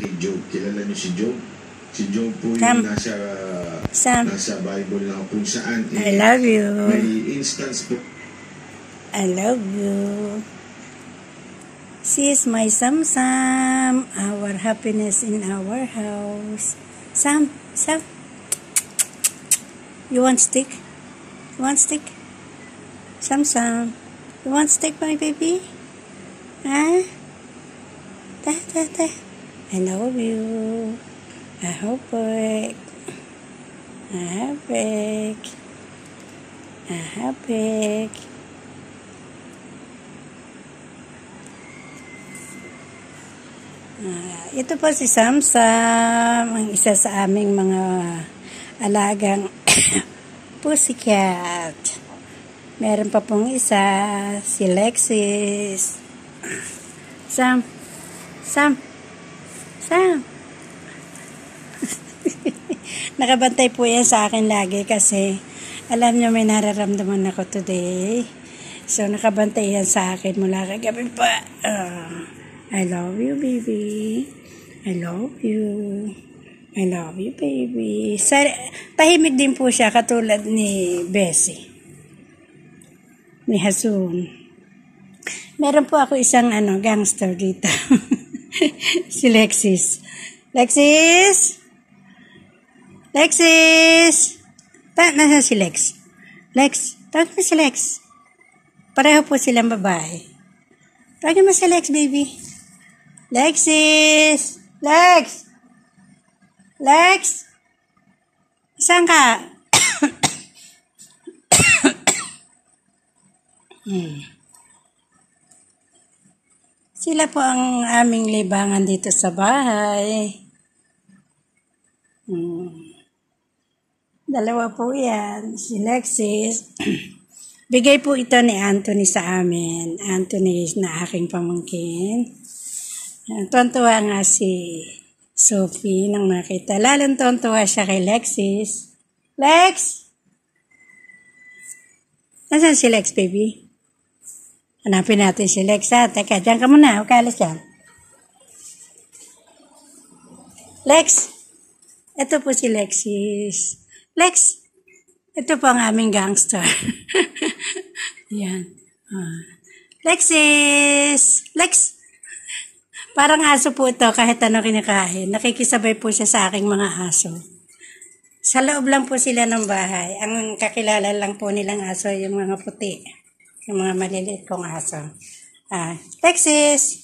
kay Job. Kilala niyo si Job? Si Job po yung nasa Bible na kung saan I love you. May instance po. I love you. She is my Sam, our happiness in our house. Sam. You want stick? You want stick? Sam. You want stick, my baby? Huh? Da. I love you. I hope it. Ito po si Sam, ang isa sa aming mga alagang pussycat. Meron pa pong isa, si Lexis. Sam. Nakabantay po yan sa akin lagi kasi alam nyo may nararamdaman ako today. So nakabantay yan sa akin mula kagabi pa. I love you, baby. I love you. I love you, baby. Tahimik din po siya katulad ni Bessie. Ni Hasun. Meron po ako isang gangster dito. Si Lexis. Lexis! Nasaan si Lex? Tawag mo si Lex. Pareho po silang babae. Tawag mo si Lex, baby. Lexis! Lex! Saan ka? Sila po ang aming libangan dito sa bahay. Dalawa po yan. Si Lexis. Bigay po ito ni Anthony sa amin. Anthony na aking pamangkin. Tuwan-tuwa nga si Sophie nang nakita. Lalong tuwan-tuwa siya kay Lexis. Lex! Nasaan si Lex, baby? Hanapin natin si Lex, ha? Teka, dyan ka muna. Huwag ka alis dyan. Lex! Ito po si Lexis. Lex! Ito po ang aming gangster. Yan. Lexis! Lex! Parang aso po ito kahit ano kinakain. Nakikisabay po siya sa aking mga aso. Sa loob lang po sila ng bahay. Ang kakilala lang po nilang aso yung mga puti. Yung mga maliliit kong aso. Lexis!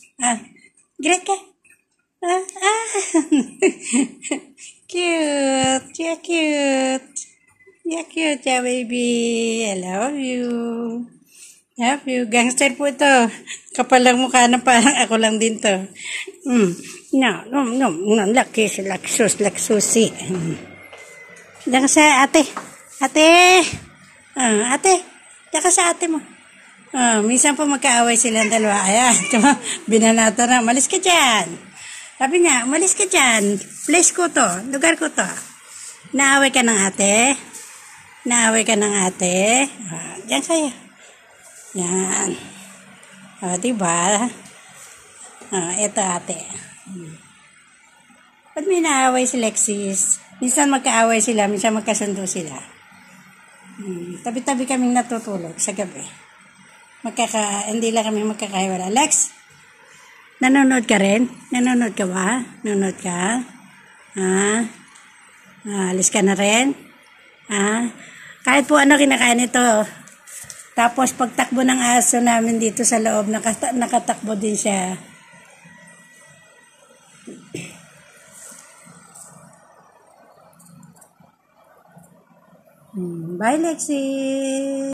Great ka? Cute! You're cute! You're cute, yeah, baby. I love you. Love you. Gangster po ito. Kapal lang mukha na parang ako lang din to. No. Laksusi. Diyan ka sa ate. Ate! Diyan ka sa ate mo. Minsan po magkaaway silang dalawa. Ayan, binanato na. Malis ka dyan. Sabi niya, malis ka dyan. Place ko to. Lugar ko to. Naaway ka ng ate? Diyan kayo. Yan. Diba? Ito ate. Ba't may naaway si Lexis? Minsan magkaaway sila, minsan magkasundo sila. Tabi-tabi kaming natutulog sa gabi. Hindi lang kami magkakahiwala. Lex, nanonood ka rin? Nanonood ka ba? Nanonood ka? Alis ka na rin? Kahit po ano kinakain ito. Tapos pagtakbo ng aso namin dito sa loob, nakatakbo din siya. Bye, Lexi!